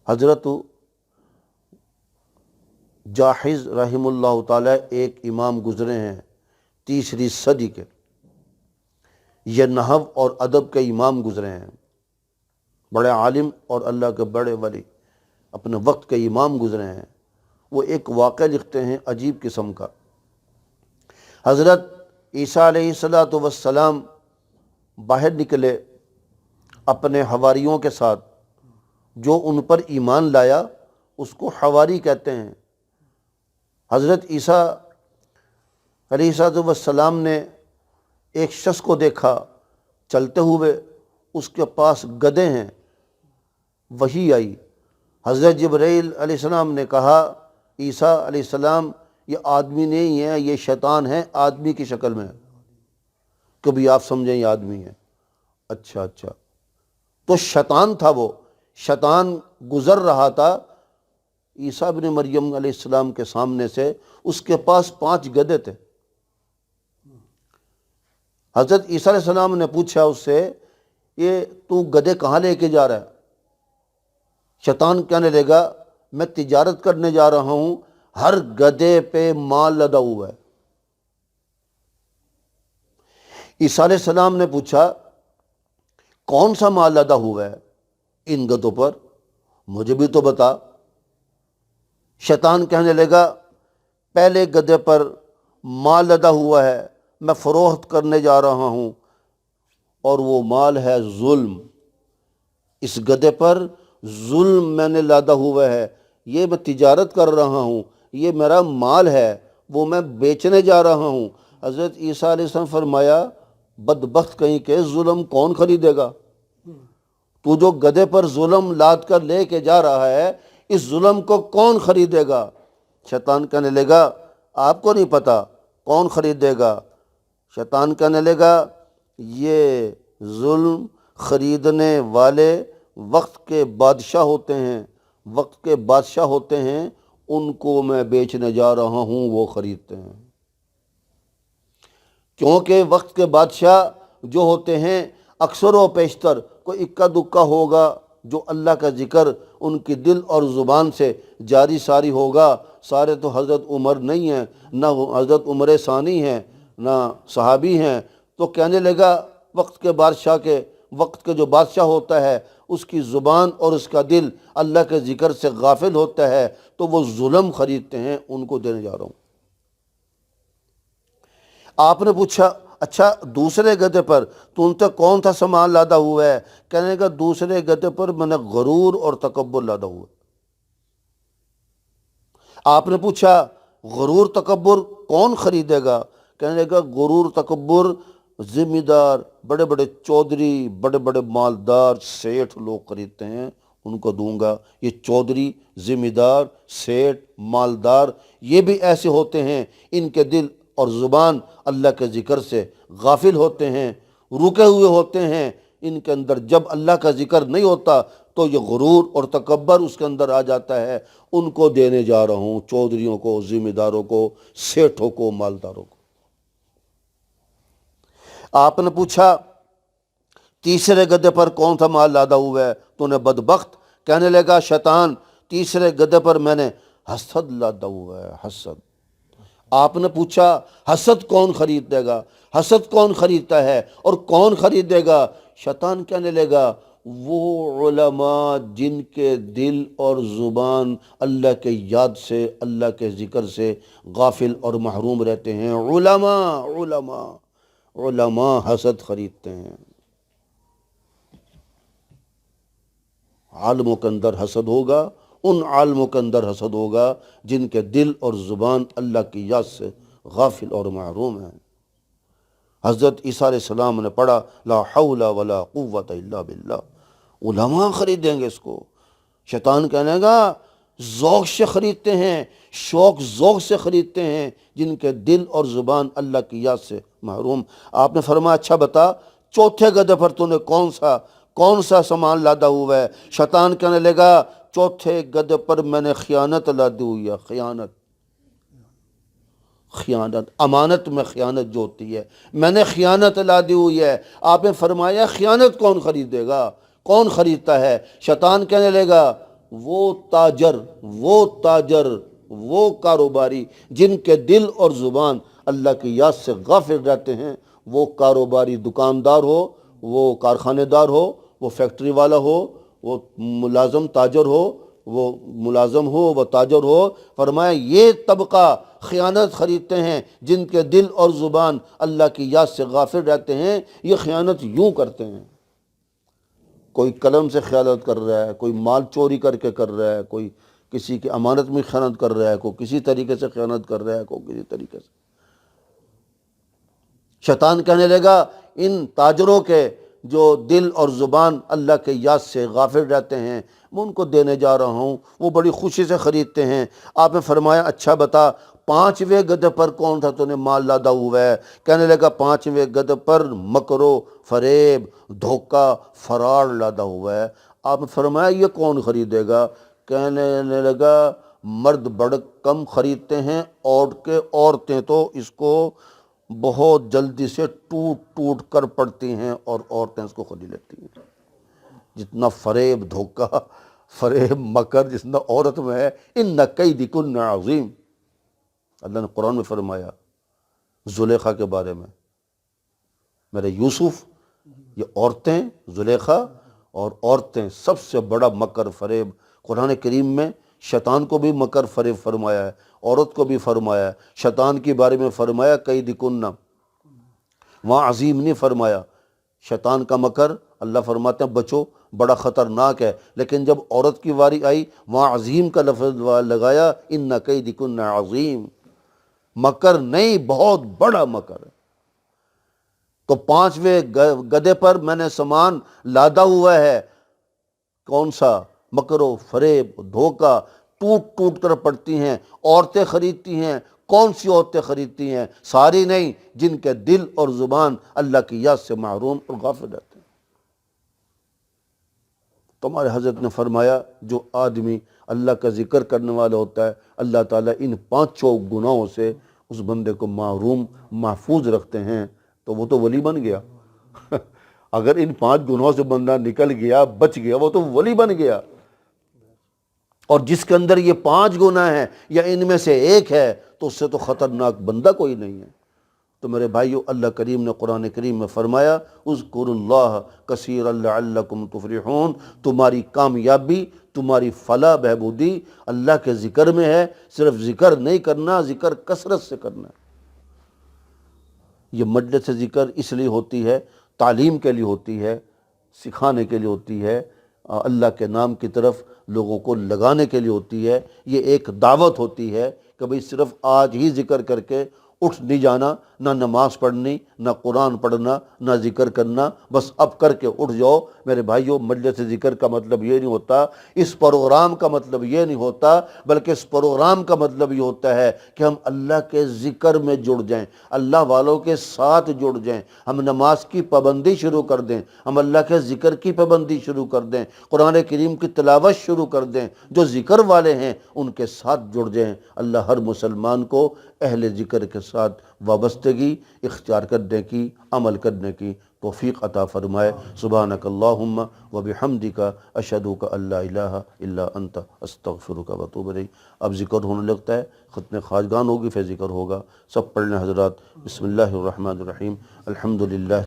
حضرت جاحظ رحم اللہ تعالی ایک امام گزرے ہیں 3ری صدی کے، یہ نحو اور ادب کے امام گزرے ہیں، بڑے عالم اور اللہ کے بڑے ولی، اپنے وقت کے امام گزرے ہیں۔ وہ ایک واقعہ لکھتے ہیں عجیب قسم کا۔ حضرت عیسیٰ علیہ السلام باہر نکلے اپنے حواریوں کے ساتھ، جو ان پر ایمان لایا اس کو حواری کہتے ہیں۔ حضرت عیسیٰ علیہ السلام نے ایک شخص کو دیکھا چلتے ہوئے، اس کے پاس گدھے ہیں۔ وحی آئی، حضرت جبرائیل علیہ السلام نے کہا عیسیٰ علیہ السلام یہ آدمی نہیں ہے، یہ شیطان ہے، آدمی کی شکل میں۔ کبھی آپ سمجھیں یہ آدمی ہے، اچھا تو شیطان تھا، وہ شیطان گزر رہا تھا عیسیٰ ابن مریم علیہ السلام کے سامنے سے، اس کے پاس 5 گدھے تھے۔ حضرت عیسیٰ علیہ السلام نے پوچھا اس سے، یہ تو گدھے کہاں لے کے جا رہا ہے؟ شیطان کہنے لگا میں تجارت کرنے جا رہا ہوں، ہر گدھے پہ مال لدا ہوا ہے۔ عیسیٰ علیہ السلام نے پوچھا کون سا مال لدا ہوا ہے ان گدھوں پر؟ مجھے بھی تو بتا۔ شیطان کہنے لگا پہلے گدھے پر مال لدا ہوا ہے، میں فروخت کرنے جا رہا ہوں، اور وہ مال ہے ظلم۔ اس گدھے پر ظلم میں نے لادا ہوا ہے، یہ میں تجارت کر رہا ہوں، یہ میرا مال ہے، وہ میں بیچنے جا رہا ہوں۔ حضرت عیسیٰ علیہ السلام فرمایا بدبخت کہیں کہ ظلم کون خریدے گا؟ تو جو گدھے پر ظلم لاد کر لے کے جا رہا ہے، اس ظلم کو کون خریدے گا؟ شیطان کہنے لگا آپ کو نہیں پتا کون خریدے گا؟ شیطان کہنے لگا یہ ظلم خریدنے والے وقت کے بادشاہ ہوتے ہیں، وقت کے بادشاہ ہوتے ہیں، ان کو میں بیچنے جا رہا ہوں، وہ خریدتے ہیں۔ کیونکہ وقت کے بادشاہ جو ہوتے ہیں اکثر و بیشتر کوئی اکا دکا ہوگا جو اللہ کا ذکر ان کی دل اور زبان سے جاری ساری ہوگا۔ سارے تو حضرت عمر نہیں ہیں، نہ حضرت عمر ثانی ہیں، نہ صحابی ہیں۔ تو کہنے لگا وقت کے بادشاہ کے، وقت کے جو بادشاہ ہوتا ہے اس کی زبان اور اس کا دل اللہ کے ذکر سے غافل ہوتا ہے، تو وہ ظلم خریدتے ہیں، ان کو دینے جا رہا ہوں۔ آپ نے پوچھا اچھا دوسرے گدھے پر تو ان سے کون سا سامان لادا ہوا ہے؟ کہنے کا دوسرے گدھے پر میں نے غرور اور تکبر لادا ہوا ہے۔ آپ نے پوچھا غرور تکبر کون خریدے گا؟ کہنے لگا غرور تکبر ذمہ دار، بڑے بڑے چودھری، بڑے بڑے مالدار سیٹھ لوگ خریدتے ہیں، ان کو دوں گا۔ یہ چودھری، ذمہ دار، سیٹھ، مالدار، یہ بھی ایسے ہوتے ہیں ان کے دل اور زبان اللہ کے ذکر سے غافل ہوتے ہیں، رکے ہوئے ہوتے ہیں۔ ان کے اندر جب اللہ کا ذکر نہیں ہوتا تو یہ غرور اور تکبر اس کے اندر آ جاتا ہے۔ ان کو دینے جا رہا ہوں، چودھریوں کو، ذمہ داروں کو، سیٹھوں کو، مالداروں کو۔ آپ نے پوچھا تیسرے گدھے پر کون سا مال لادا ہوا ہے؟ تو نے بدبخت کہنے لگا شیطان تیسرے گدھے پر میں نے حسد لادا ہوا ہے، حسد۔ آپ نے پوچھا حسد کون خریدے گا؟ حسد کون خریدتا ہے اور کون خریدے گا؟ شیطان کہنے لگا وہ علماء جن کے دل اور زبان اللہ کے یاد سے، اللہ کے ذکر سے غافل اور محروم رہتے ہیں، علماء حسد خریدتے ہیں۔ عالموں کے اندر حسد ہوگا، ان عالموں کے اندر حسد ہوگا جن کے دل اور زبان اللہ کی یاد سے غافل اور محروم ہیں۔ حضرت عیسیٰ علیہ السلام نے پڑھا لا حول ولا قوت الا باللہ، علماء خریدیں گے اس کو۔ شیطان کہنے گا ذوق سے خریدتے ہیں، شوق ذوق سے خریدتے ہیں جن کے دل اور زبان اللہ کی یاد سے محروم۔ آپ نے فرمایا اچھا بتا چوتھے گدھے پر تو نے کون سا سامان لادا ہوا ہے؟ شیطان کہنے لگا چوتھے گدھے پر میں نے خیانت لادی ہوئی ہے، خیانت، امانت میں خیانت جو ہوتی ہے، میں نے خیانت لادی ہوئی ہے۔ آپ نے فرمایا خیانت کون خریدے گا؟ کون خریدتا ہے؟ شیطان کہنے لگا وہ تاجر وہ کاروباری جن کے دل اور زبان اللہ کی یاد سے غافل رہتے ہیں، وہ کاروباری دکاندار ہو، وہ کارخانے دار ہو، وہ فیکٹری والا ہو، وہ ملازم تاجر ہو، وہ ملازم ہو، وہ تاجر ہو، فرمایا یہ طبقہ خیانت خریدتے ہیں جن کے دل اور زبان اللہ کی یاد سے غافل رہتے ہیں، یہ خیانت یوں کرتے ہیں۔ کوئی قلم سے خیانت کر رہا ہے، کوئی مال چوری کر کے کر رہا ہے، کوئی کسی کی امانت میں خیانت کر رہا ہے، کوئی کسی طریقے سے خیانت کر رہا ہے، کوئی کسی طریقے سے۔ شیطان کہنے لگا ان تاجروں کے جو دل اور زبان اللہ کے یاد سے غافل رہتے ہیں میں ان کو دینے جا رہا ہوں، وہ بڑی خوشی سے خریدتے ہیں۔ آپ نے فرمایا اچھا بتا 5ویں گدھے پر کون تھا تو نے مال لادا ہوا ہے؟ کہنے لگا 5ویں گدھے پر مکر و فریب، دھوکہ، فراڈ لادا ہوا ہے۔ آپ نے فرمایا یہ کون خریدے گا؟ کہنے لگا مرد بڑھ کم خریدتے ہیں، عورتیں تو اس کو بہت جلدی سے ٹوٹ ٹوٹ کر پڑتی ہیں اور عورتیں اس کو خرید لیتی ہیں۔ جتنا فریب، دھوکہ، فریب، مکر جتنا عورت میں ہے، ان کیدکن عظیم، اللہ نے قرآن میں فرمایا زلیخا کے بارے میں، میرے یوسف یہ عورتیں، زلیخا اور عورتیں سب سے بڑا مکر فریب۔ قرآن کریم میں شیطان کو بھی مکر فریب فرمایا ہے، عورت کو بھی فرمایا ہے۔ شیطان کے بارے میں فرمایا کیدکن، وہاں عظیم نہیں فرمایا۔ شیطان کا مکر اللہ فرماتے ہیں بچو بڑا خطرناک ہے، لیکن جب عورت کی واری آئی وہاں عظیم کا لفظ لگایا، ان کیدکن عظیم، مکر نہیں بہت بڑا مکر ہے۔ تو 5ویں گدھے پر میں نے سامان لادا ہوا ہے، کون سا؟ مکر و فریب، دھوکہ، ٹوٹ ٹوٹ کر پڑتی ہیں، عورتیں خریدتی ہیں۔ کون سی عورتیں خریدتی ہیں؟ ساری نہیں، جن کے دل اور زبان اللہ کی یاد سے محروم اور غافل رہتے ہیں۔ تمہارے حضرت نے فرمایا جو آدمی اللہ کا ذکر کرنے والا ہوتا ہے اللہ تعالیٰ ان 5 گناہوں سے اس بندے کو محروم محفوظ رکھتے ہیں، تو وہ تو ولی بن گیا۔ اگر ان 5 گناہوں سے بندہ نکل گیا، بچ گیا، وہ تو ولی بن گیا۔ اور جس کے اندر یہ 5 گناہ ہیں یا ان میں سے ایک ہے تو اس سے تو خطرناک بندہ کوئی نہیں ہے۔ تو میرے بھائیو اللہ کریم نے قرآن کریم میں فرمایا اذکروا اللہ کثیرا لعلکم تفلحون، تمہاری کامیابی، تمہاری فلاح بہبودی اللہ کے ذکر میں ہے۔ صرف ذکر نہیں کرنا، ذکر کثرت سے کرنا۔ یہ مجلس ذکر اس لیے ہوتی ہے، تعلیم کے لیے ہوتی ہے، سکھانے کے لیے ہوتی ہے، اللہ کے نام کی طرف لوگوں کو لگانے کے لیے ہوتی ہے۔ یہ ایک دعوت ہوتی ہے کہ بھئی صرف آج ہی ذکر کر کے اٹھ نہیں جانا، نہ نماز پڑھنی، نہ قرآن پڑھنا، نہ ذکر کرنا، بس اب کر کے اٹھ جاؤ۔ میرے بھائیوں مجلس ذکر کا مطلب یہ نہیں ہوتا، اس پروگرام کا مطلب یہ نہیں ہوتا، بلکہ اس پروگرام کا مطلب یہ ہوتا ہے کہ ہم اللہ کے ذکر میں جڑ جائیں، اللہ والوں کے ساتھ جڑ جائیں، ہم نماز کی پابندی شروع کر دیں، ہم اللہ کے ذکر کی پابندی شروع کر دیں، قرآن کریم کی تلاوت شروع کر دیں، جو ذکر والے ہیں ان کے ساتھ جڑ جائیں۔ اللہ ہر مسلمان کو اہل ذکر کے ساتھ وابستگی اختیار کرنے کی، عمل کرنے کی توفیق عطا فرمائے۔ سبحانک اللہم وبحمدک اشہد ان لا الہ الا انت استغفرک واتوب الیک۔ اب ذکر ہونے لگتا ہے، ختم خواجگان ہوگی، پھر ذکر ہوگا۔ سب پڑھ لیں حضرات۔ بسم اللہ الرحمن الرحیم، الحمدللہ